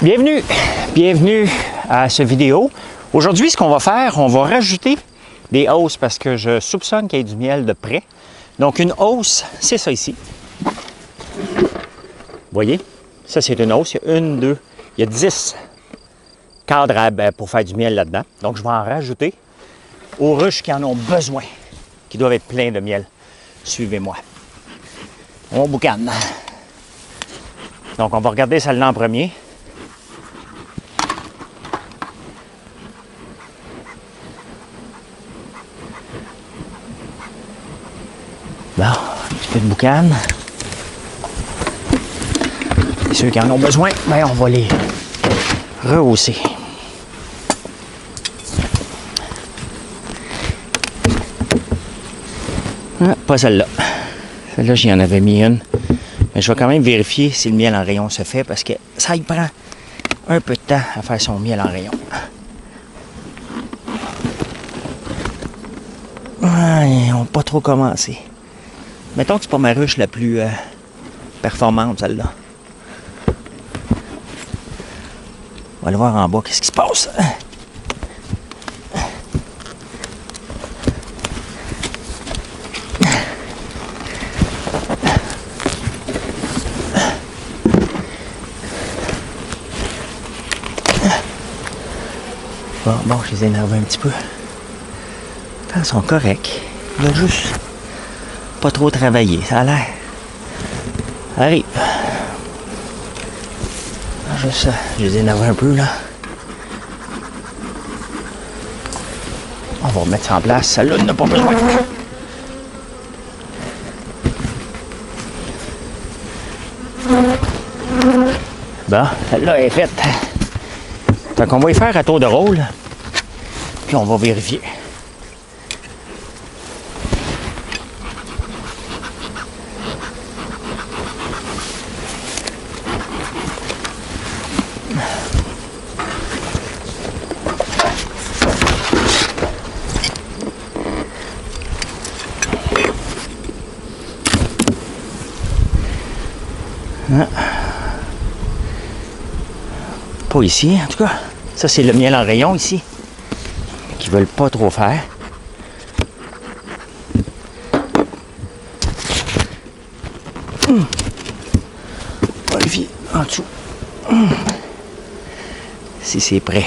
Bienvenue à cette vidéo. Aujourd'hui, ce qu'on va faire, on va rajouter des hausses parce que je soupçonne qu'il y ait du miel de près. Donc une hausse, c'est ça ici. Vous voyez? Ça, c'est une hausse. Il y a une, deux, il y a 10 cadres pour faire du miel là-dedans. Donc je vais en rajouter aux ruches qui en ont besoin, qui doivent être pleins de miel. Suivez-moi. On boucane. Donc on va regarder celle-là en premier. Bon, un petit peu de boucan. Et ceux qui en ont besoin, bien, on va les rehausser. Ah, pas celle-là. Celle-là, j'y en avais mis une. Mais je vais quand même vérifier si le miel en rayon se fait parce que ça y prend un peu de temps à faire son miel en rayon. Ouais, on n'a pas trop commencé. Mettons que c'est pas ma ruche la plus performante, celle-là. On va aller voir en bas qu'est-ce qui se passe. Bon, je les ai énervés un petit peu. Ils sont corrects. Il a juste pas trop travaillé. Ça a l'air. Arrive. Juste ça. Je les ai énervés un peu, là. On va remettre ça en place. Celle-là, il n'a pas besoin. Bon, celle-là est faite. Donc, on va y faire à tour de rôle. Puis, on va vérifier. Pas ici, en tout cas. Ça, c'est le miel en rayon ici. Qu'ils veulent pas trop faire. Olivier, en dessous. Si c'est prêt.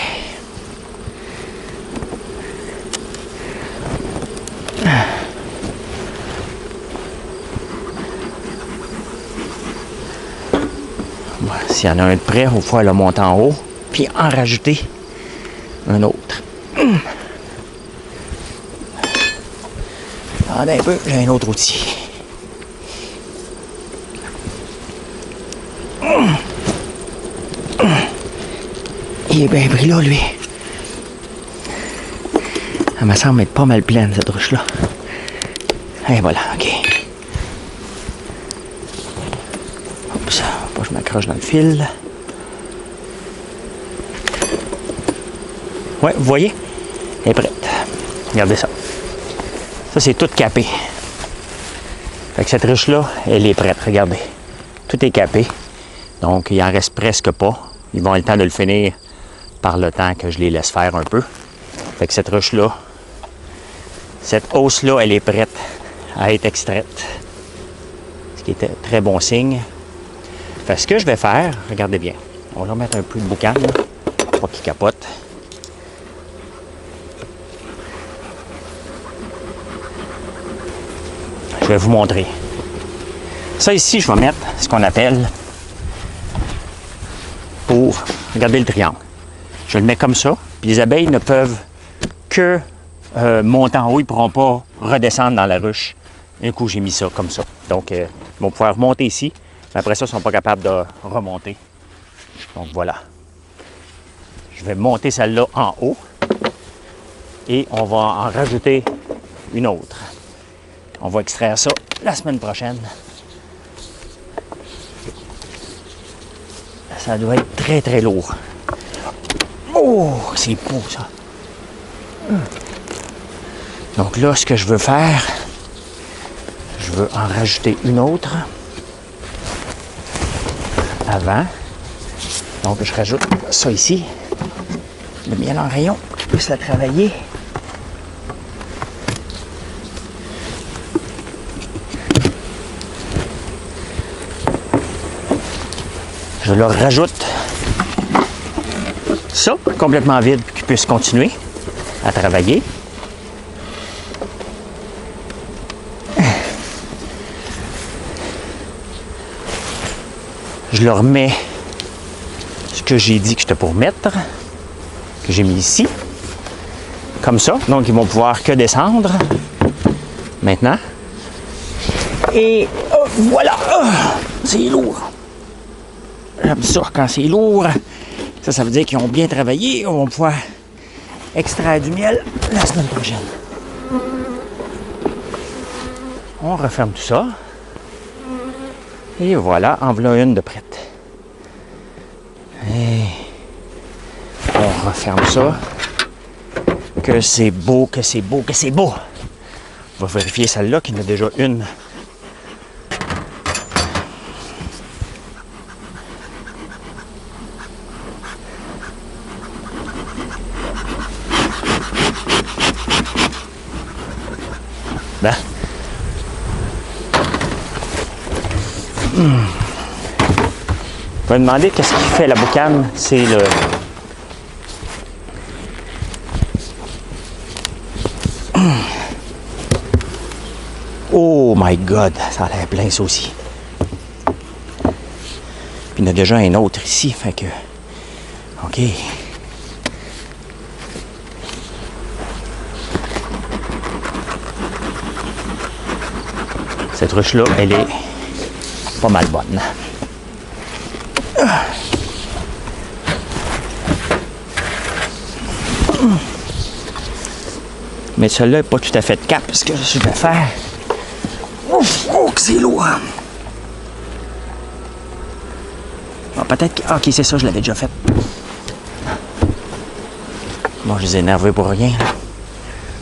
S'il y en a un de près, il faut faire le monter en haut, puis en rajouter un autre. Attendez un peu, j'ai un autre outil. Il est bien pris là, lui. Elle me semble être pas mal pleine, cette ruche-là. Et voilà, OK. Je m'accroche dans le fil. Ouais, vous voyez? Elle est prête. Regardez ça. Ça, c'est tout capé. Fait que cette ruche-là, elle est prête. Regardez. Tout est capé. Donc, il en reste presque pas. Ils vont avoir le temps de le finir par le temps que je les laisse faire un peu. Fait que cette ruche-là, cette hausse-là, elle est prête à être extraite. Ce qui est un très bon signe. Fait que ce que je vais faire, regardez bien, on va remettre un peu de boucan, là, pas qu'il capote. Je vais vous montrer. Ça ici, je vais mettre ce qu'on appelle pour regarder le triangle. Je le mets comme ça, puis les abeilles ne peuvent que monter en haut, ils ne pourront pas redescendre dans la ruche. Un coup, j'ai mis ça comme ça. Donc, ils vont pouvoir monter ici. Mais après ça, ils ne sont pas capables de remonter. Donc voilà. Je vais monter celle-là en haut. Et on va en rajouter une autre. On va extraire ça la semaine prochaine. Ça doit être très, très lourd. Oh, c'est beau, ça. Donc là, ce que je veux faire, je veux en rajouter une autre avant. Donc, je rajoute ça ici. Le miel en rayon pour qu'il puisse la travailler. Je leur rajoute ça, complètement vide, pour qu'ils puissent continuer à travailler. Je leur mets ce que j'ai dit que j'étais pour mettre, que j'ai mis ici, comme ça. Donc, ils vont pouvoir que descendre maintenant. Et voilà! C'est lourd! J'aime ça quand c'est lourd. Ça veut dire qu'ils ont bien travaillé. On va pouvoir extraire du miel la semaine prochaine. On referme tout ça. Et voilà, en voilà une de prête. Et on referme ça. Que c'est beau, que c'est beau, que c'est beau. On va vérifier celle-là, qu'il y en a déjà une. Ben. Je vais me demander qu'est-ce qui fait la boucane. C'est le... Oh my God! Ça a l'air plein, ça aussi. Puis il y en a déjà un autre ici, fait que... OK. Cette ruche-là, elle est pas mal bonne. Mais celle-là n'est pas tout à fait de cap, ce que je vais faire. Ouf, oh, que c'est lourd! Ah, peut-être que... Ah, OK, c'est ça, je l'avais déjà fait. Bon, je les ai énervés pour rien.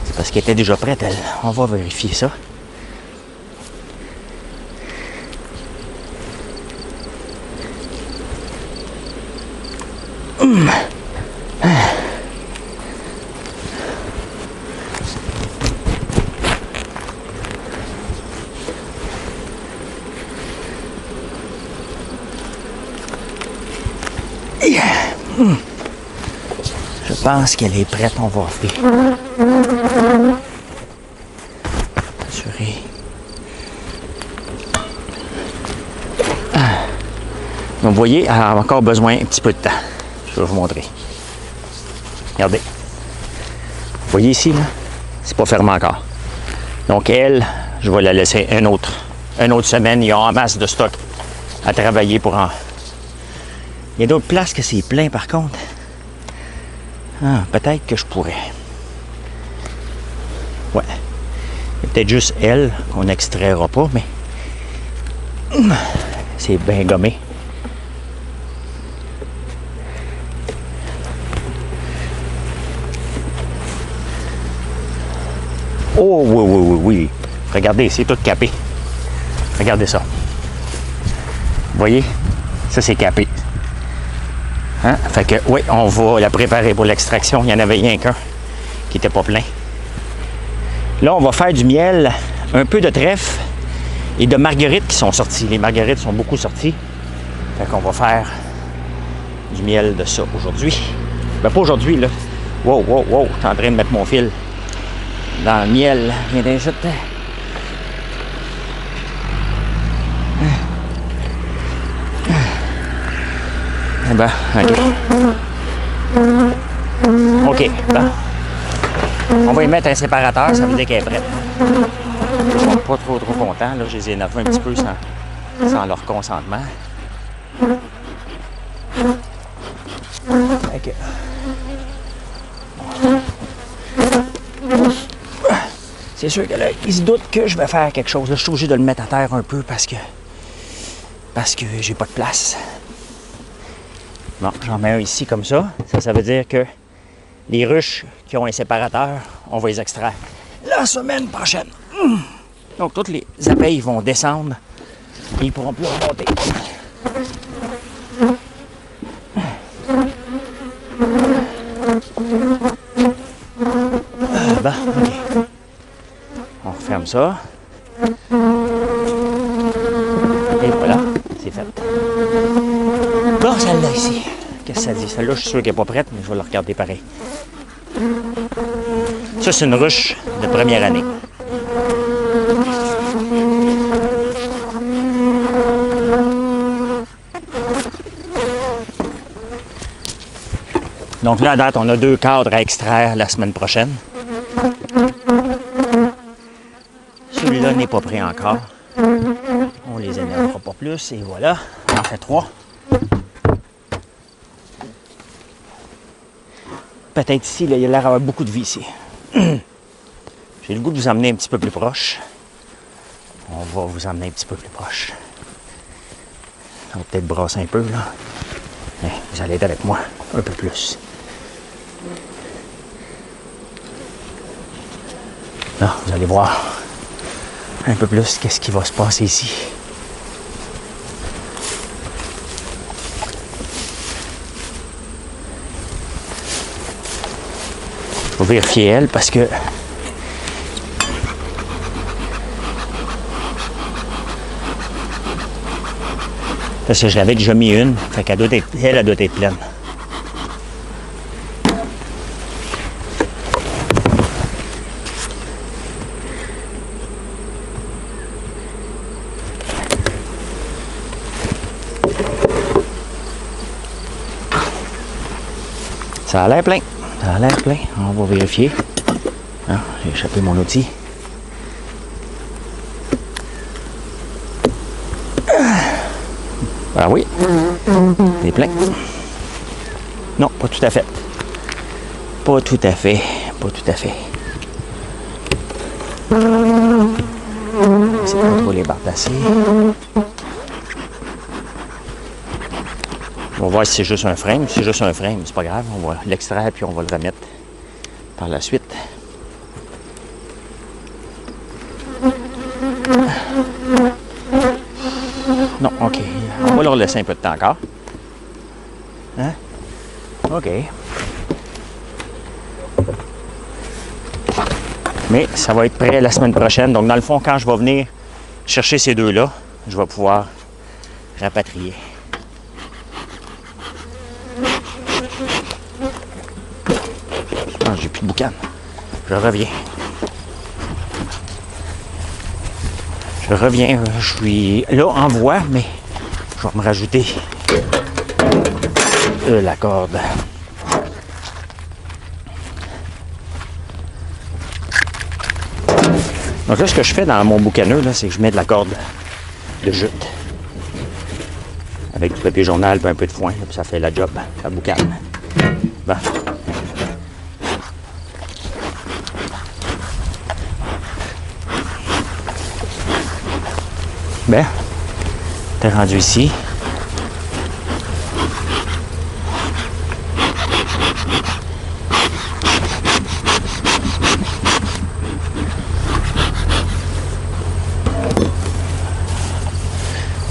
C'est parce qu'elle était déjà prête, elle. On va vérifier ça. Je pense qu'elle est prête, on va faire. Assurer. Donc, vous voyez, elle a encore besoin un petit peu de temps. Je vais vous montrer. Regardez. Vous voyez ici, là? C'est pas fermé encore. Donc, elle, je vais la laisser une autre semaine. Il y a en masse de stock à travailler pour en... Il y a d'autres places que c'est plein, par contre. Ah, peut-être que je pourrais. Ouais. Il y a peut-être juste elle qu'on n'extraira pas, mais... C'est bien gommé. Oh, oui, oui, oui, oui. Regardez, c'est tout capé. Regardez ça. Vous voyez? Ça, c'est capé. Hein? Fait que, oui, on va la préparer pour l'extraction. Il n'y en avait rien qu'un qui n'était pas plein. Là, on va faire du miel, un peu de trèfle et de marguerites qui sont sorties. Les marguerites sont beaucoup sorties. Fait qu'on va faire du miel de ça aujourd'hui. Ben, pas aujourd'hui, là. Wow, wow, wow. Je suis en train de mettre mon fil dans le miel. Viens d'injecter. Eh ben, OK. OK, bon. On va y mettre un séparateur, ça veut dire qu'elle est prête. Ils sont pas trop contents, là. Je les ai énervés un petit peu sans leur consentement. OK. C'est sûr que là, ils se doutent que je vais faire quelque chose. Là, je suis obligé de le mettre à terre un peu parce que j'ai pas de place. Bon, j'en mets un ici comme ça. Ça veut dire que les ruches qui ont un séparateur, on va les extraire la semaine prochaine. Donc, toutes les abeilles vont descendre et ils pourront plus remonter. ça. Et voilà, c'est fait. Bon, celle-là ici. Qu'est-ce que ça dit? Celle-là, je suis sûr qu'elle n'est pas prête, mais je vais la regarder pareil. Ça, c'est une ruche de première année. Donc là, à date, on a 2 cadres à extraire la semaine prochaine. Celui-là n'est pas prêt encore. On les énervera pas plus. Et voilà, on en fait 3. Peut-être ici, là, il y a l'air d'avoir beaucoup de vie ici. J'ai le goût de vous emmener un petit peu plus proche. On va vous emmener un petit peu plus proche. On va peut-être brasser un peu, là. Mais vous allez être avec moi un peu plus. Là, vous allez voir un peu plus qu'est-ce qui va se passer ici. Je vais vérifier elle parce que je l'avais déjà mis une, fait qu'elle doit être, elle doit être pleine. Ça a l'air plein. Ça a l'air plein. On va vérifier. Ah, j'ai échappé mon outil. Ah oui. C'est plein. Non, pas tout à fait. Pas tout à fait. Pas tout à fait. C'est pas trop les barres d'acier. On va voir si c'est juste un frame. Si c'est juste un frame, c'est pas grave. On va l'extraire puis on va le remettre par la suite. Non, OK. On va leur laisser un peu de temps encore. Hein? OK. Mais ça va être prêt la semaine prochaine. Donc, dans le fond, quand je vais venir chercher ces deux-là, je vais pouvoir rapatrier. Ah, j'ai plus de boucan. Je reviens. Je reviens. Je suis là en voie, mais je vais me rajouter la corde. Donc là, ce que je fais dans mon boucaneux, là, c'est que je mets de la corde de jute. Avec du papier journal et un peu de foin, là, puis ça fait la job, ça boucane. Bon. Ben, t'es rendu ici.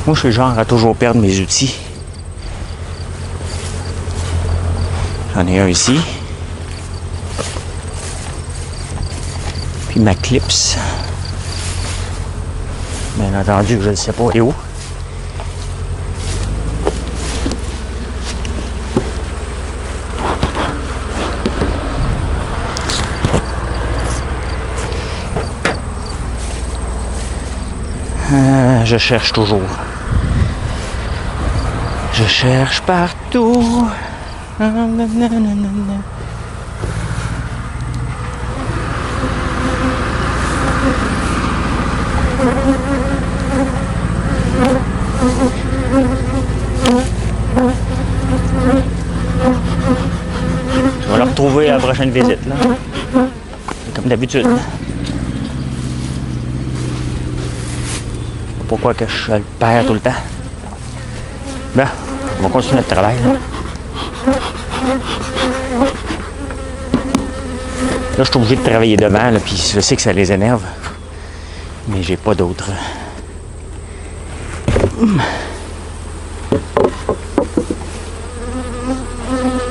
Moi, je suis le genre à toujours perdre mes outils. J'en ai un ici. Puis ma clips. Bien entendu, je ne sais pas où. Je cherche toujours. Je cherche partout. Je vais le retrouver à la prochaine visite, là. Comme d'habitude. Pourquoi que je le perds tout le temps? Ben, on va continuer notre travail, là. Là, je suis obligé de travailler devant, là, puis je sais que ça les énerve. Mais j'ai pas d'autre.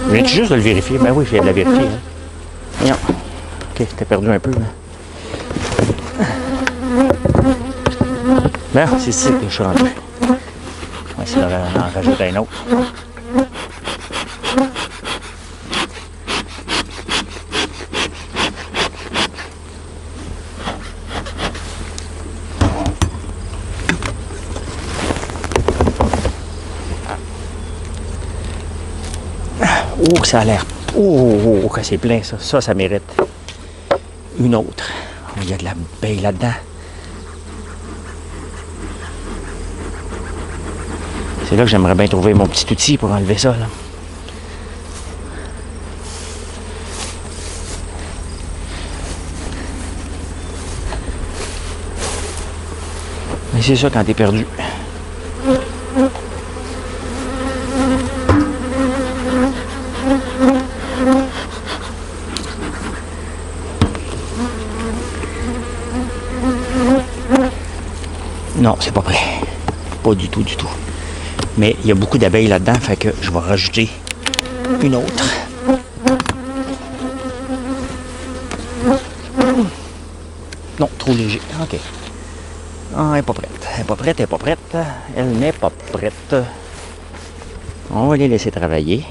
Je viens juste de le vérifier. Ben oui, je viens de la vérifier. Hein. Non. OK, t'as perdu un peu, là. Ben, c'est ici que je suis rendu. On va essayer d'en rajouter un autre. Oh, que ça a l'air. Oh, que c'est plein, ça. Ça mérite une autre. Oh, il y a de la baie là-dedans. C'est là que j'aimerais bien trouver mon petit outil pour enlever ça, là. Mais c'est ça quand t'es perdu. Non, c'est pas prêt. Pas du tout, du tout. Mais il y a beaucoup d'abeilles là-dedans, fait que je vais rajouter une autre. Non, trop léger. OK. Ah, elle n'est pas prête. Elle n'est pas prête, elle n'est pas prête. Elle n'est pas prête. On va les laisser travailler.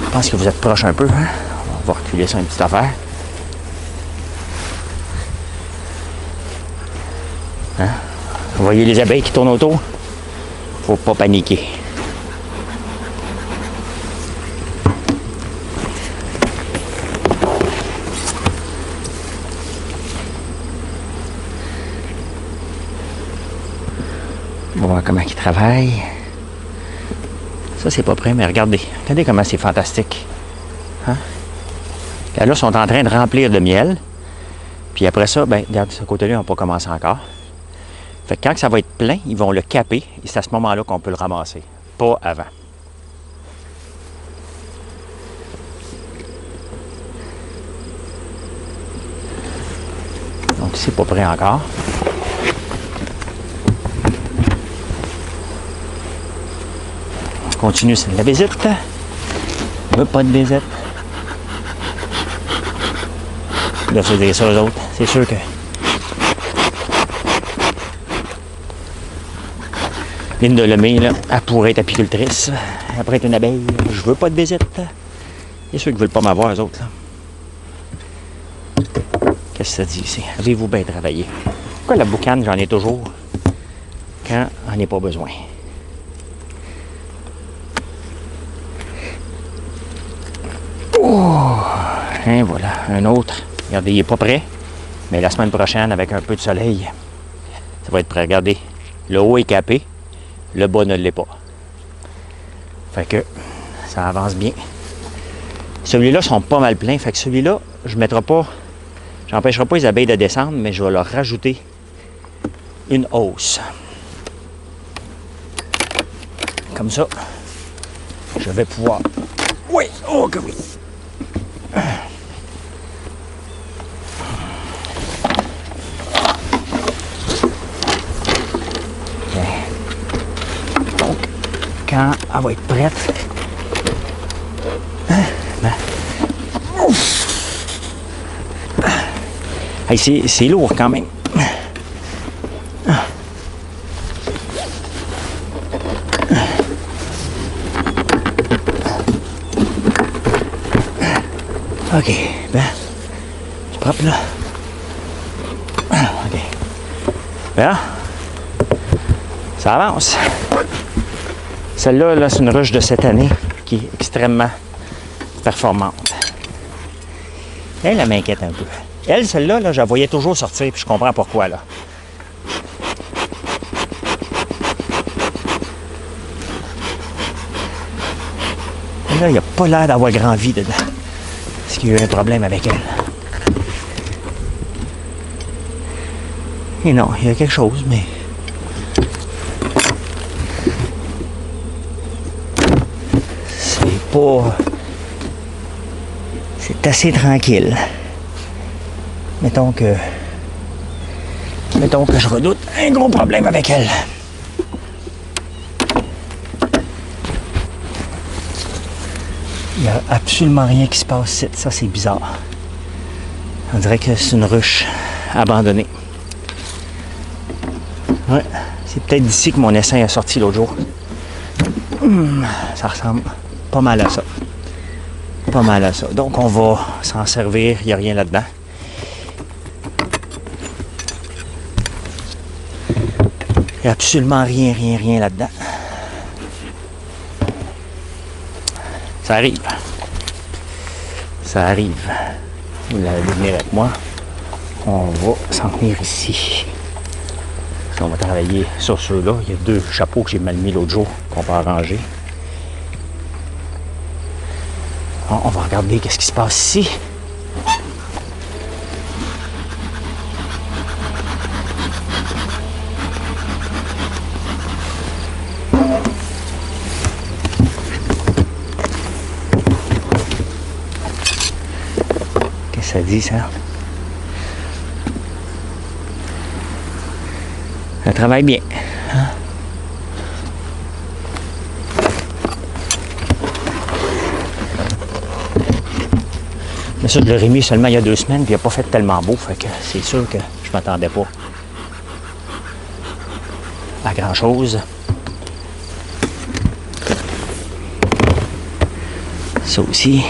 Je pense que vous êtes proche un peu. Hein? On va reculer ça une petite affaire. Hein? Vous voyez les abeilles qui tournent autour? Faut pas paniquer. On va voir comment ils travaillent. Ça, c'est pas prêt, mais regardez. Regardez comment c'est fantastique. Hein? Là, ils sont en train de remplir de miel. Puis après ça, ben, regarde, ce côté-là, ils n'ont pas commencé encore. Fait que quand ça va être plein, ils vont le caper. Et c'est à ce moment-là qu'on peut le ramasser. Pas avant. Donc, c'est pas prêt encore. On continue la visite. Pas de visite. Là, faut dire ça aux autres. C'est sûr que Lynn de Lemay, là, elle pourrait être apicultrice. Elle pourrait être une abeille. Je veux pas de visite. C'est sûr qu'ils veulent pas m'avoir, eux autres. Là. Qu'est-ce que ça dit ici? Avez-vous bien travaillé? Pourquoi la boucane, j'en ai toujours quand on n'est pas besoin? Oh! Et voilà, un autre. Regardez, il n'est pas prêt. Mais la semaine prochaine, avec un peu de soleil, ça va être prêt. Regardez, le haut est capé, le bas ne l'est pas. Fait que ça avance bien. Celui-là sont pas mal pleins. Fait que celui-là, je mettrai pas, j'empêcherai pas les abeilles de descendre, mais je vais leur rajouter une hausse. Comme ça, je vais pouvoir... Oui! Oh que oui! Donc, quand elle va être prête, hey, c'est lourd quand même. OK, ben, c'est propre là. OK. Ben, ça avance. Celle-là, là, c'est une ruche de cette année qui est extrêmement performante. Elle m'inquiète un peu. Elle, celle-là, là, je la voyais toujours sortir, puis je comprends pourquoi, là. Là, il n'y a pas l'air d'avoir grand vie dedans. Est-ce qu'il y a eu un problème avec elle? Et non, il y a quelque chose, mais... c'est pas... c'est assez tranquille. Mettons que je redoute un gros problème avec elle. n'y a absolument rien qui se passe ici. Ça, c'est bizarre. On dirait que c'est une ruche abandonnée. Ouais, c'est peut-être d'ici que mon essaim est sorti l'autre jour. Ça ressemble pas mal à ça. Pas mal à ça. Donc, on va s'en servir. Il n'y a rien là-dedans. Il n'y a absolument rien là-dedans. Ça arrive. Ça arrive. Vous allez venir avec moi. On va s'en tenir ici. On va travailler sur ceux-là. Il y a 2 chapeaux que j'ai mal mis l'autre jour qu'on va arranger. Bon, on va regarder qu'est-ce qui se passe ici. Qu'est-ce que ça dit, ça? Ça travaille bien. Hein? Mais ça, je l'aurais mis seulement il y a 2 semaines, puis il n'a pas fait tellement beau, fait que c'est sûr que je m'attendais pas à grand-chose. Ça aussi.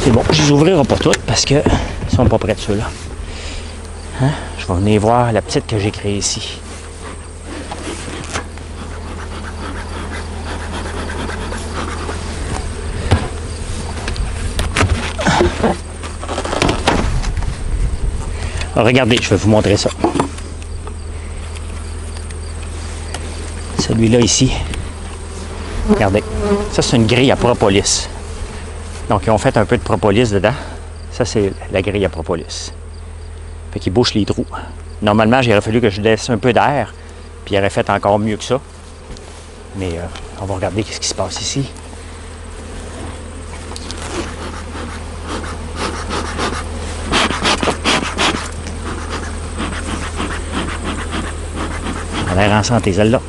C'est bon, je les ouvrirai pas toutes parce que ils sont pas prêts de ceux-là. Hein? Je vais venir voir la petite que j'ai créée ici. Regardez, je vais vous montrer ça. Celui-là ici. Regardez. Ça, c'est une grille à propolis. Donc, ils ont fait un peu de propolis dedans. Ça, c'est la grille à propolis. Fait qu'ils bouchent les trous. Normalement, il aurait fallu que je laisse un peu d'air, puis il aurait fait encore mieux que ça. Mais on va regarder ce qui se passe ici. Ça a l'air en santé, celle-là.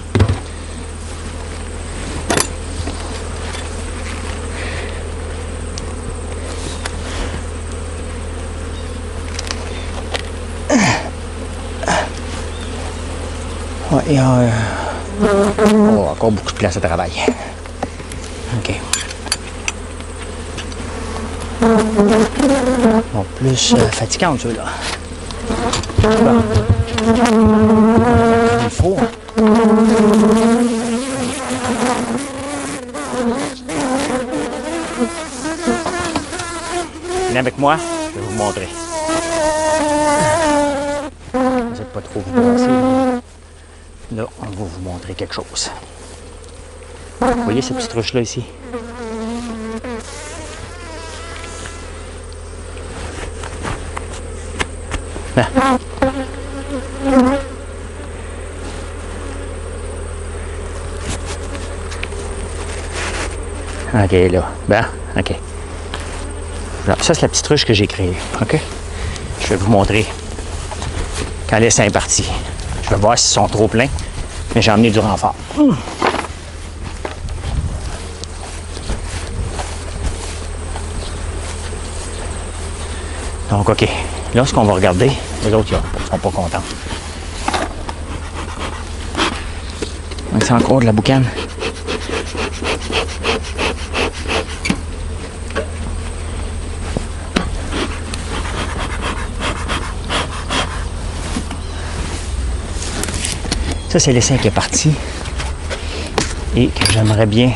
Ouais, il y a encore beaucoup de place à travailler. OK. Bon, plus fatigant, ceux-là. Bon. Il faut. Venez avec moi, je vais vous montrer. Vous n'êtes pas trop vous passer. Là, on va vous montrer quelque chose. Vous voyez cette petite ruche-là ici? Ah. OK, là. Ben, OK. Là, ça, c'est la petite ruche que j'ai créée. OK? Je vais vous montrer quand l'essaim est parti. Je vais voir s'ils sont trop pleins, mais j'ai emmené du renfort. Donc, OK. Là, ce qu'on va regarder, les autres, ils sont pas contents. Donc, c'est encore de la boucane. Ça, c'est l'essaim qui est parti. Et que j'aimerais bien...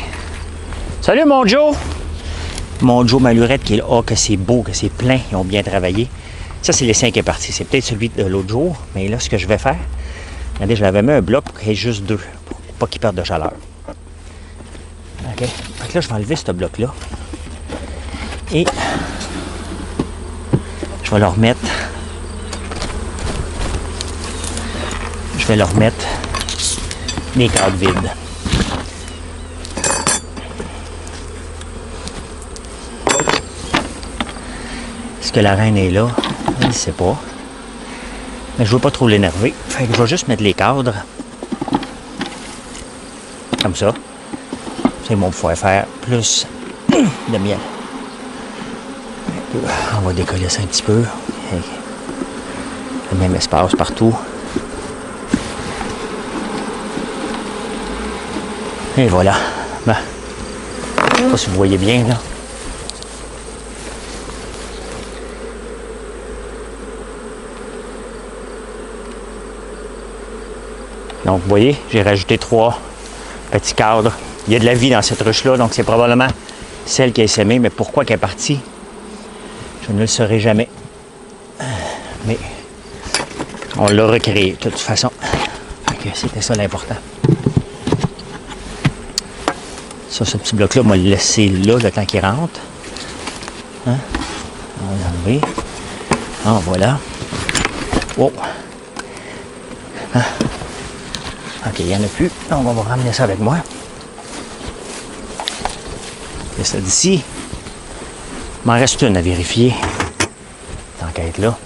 Salut, mon Joe! Mon Joe Malurette qui est là. Oh, que c'est beau, que c'est plein. Ils ont bien travaillé. Ça, c'est l'essaim qui est parti. C'est peut-être celui de l'autre jour. Mais là, ce que je vais faire... Regardez, je l'avais mis un bloc pour qu'il y ait juste 2. Pour pas qu'il perde de chaleur. OK? Fait que là, je vais enlever ce bloc-là. Et... je vais le remettre... Je vais leur remettre les cadres vides. Est-ce que la reine est là? Je ne sais pas. Mais je ne veux pas trop l'énerver. Fait que je vais juste mettre les cadres. Comme ça. C'est mon pouvoir faire plus de miel. On va décoller ça un petit peu. Le même espace partout. Et voilà. Ben, je ne sais pas si vous voyez bien là. Donc, vous voyez, j'ai rajouté 3 petits cadres. Il y a de la vie dans cette ruche-là, donc c'est probablement celle qui a essaimé. Mais pourquoi qu'elle est partie? Je ne le saurai jamais. Mais on l'a recréé, de toute façon. C'était ça l'important. Ça, ce petit bloc-là, on va le laisser là, le temps qu'il rentre. Hein? On va l'enlever. Ah, voilà. Oh! Hein? OK, il n'y en a plus. On va ramener ça avec moi. Et ça d'ici. Il m'en reste une à vérifier. Tant qu'à être là.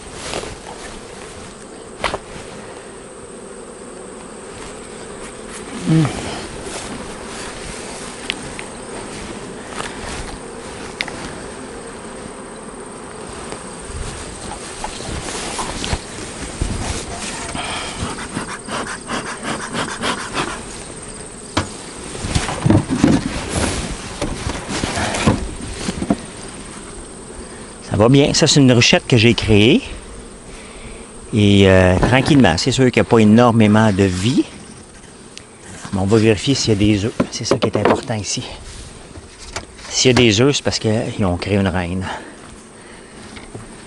Ça va bien. Ça, c'est une ruchette que j'ai créée. Et tranquillement, c'est sûr qu'il n'y a pas énormément de vie. Mais on va vérifier s'il y a des œufs. C'est ça qui est important ici. S'il y a des œufs, c'est parce qu'ils ont créé une reine.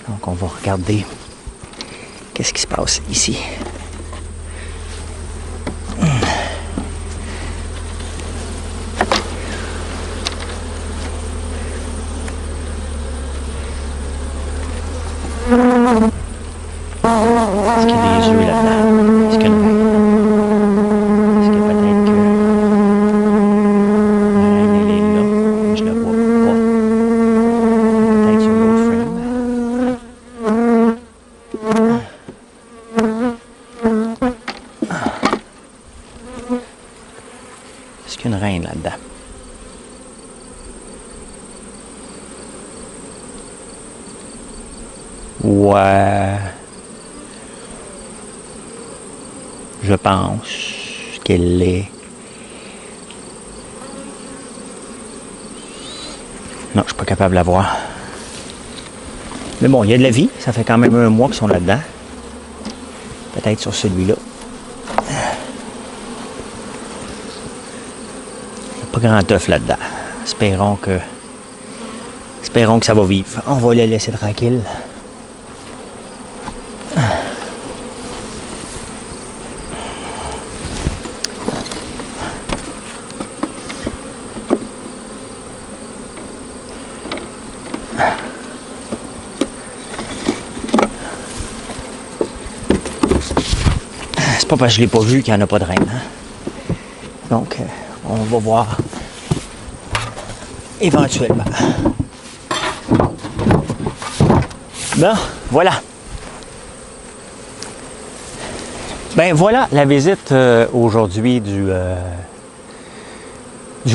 Donc, on va regarder qu'est-ce qui se passe ici. Est-ce qu'il y a des œufs là-dedans? Est-ce qu'il y a une reine? Est-ce que peut-être que la reine, elle est là? Je la vois pas. Peut-être sur l'autre frame. Est-ce qu'il y a une reine là-dedans? Ouais. Je pense qu'elle est... Non, je suis pas capable de la voir. Mais bon, il y a de la vie. Ça fait quand même 1 mois qu'ils sont là-dedans. Peut-être sur celui-là. Il n'y a pas grand œuf là-dedans. Espérons que ça va vivre. On va les laisser tranquilles. C'est pas parce que je l'ai pas vu qu'il n'y en a pas de reine. Hein? Donc, on va voir éventuellement. Bon, voilà. Ben voilà la visite aujourd'hui du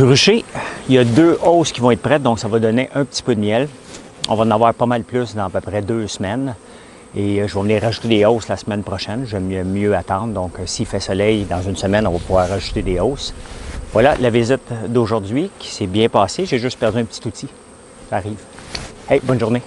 rucher. Il y a 2 hausses qui vont être prêtes, donc ça va donner un petit peu de miel. On va en avoir pas mal plus dans à peu près 2 semaines. Et je vais venir rajouter des hausses la semaine prochaine. J'aime mieux attendre. Donc, s'il fait soleil dans une semaine, on va pouvoir rajouter des hausses. Voilà la visite d'aujourd'hui qui s'est bien passée. J'ai juste perdu un petit outil. Ça arrive. Hey, bonne journée.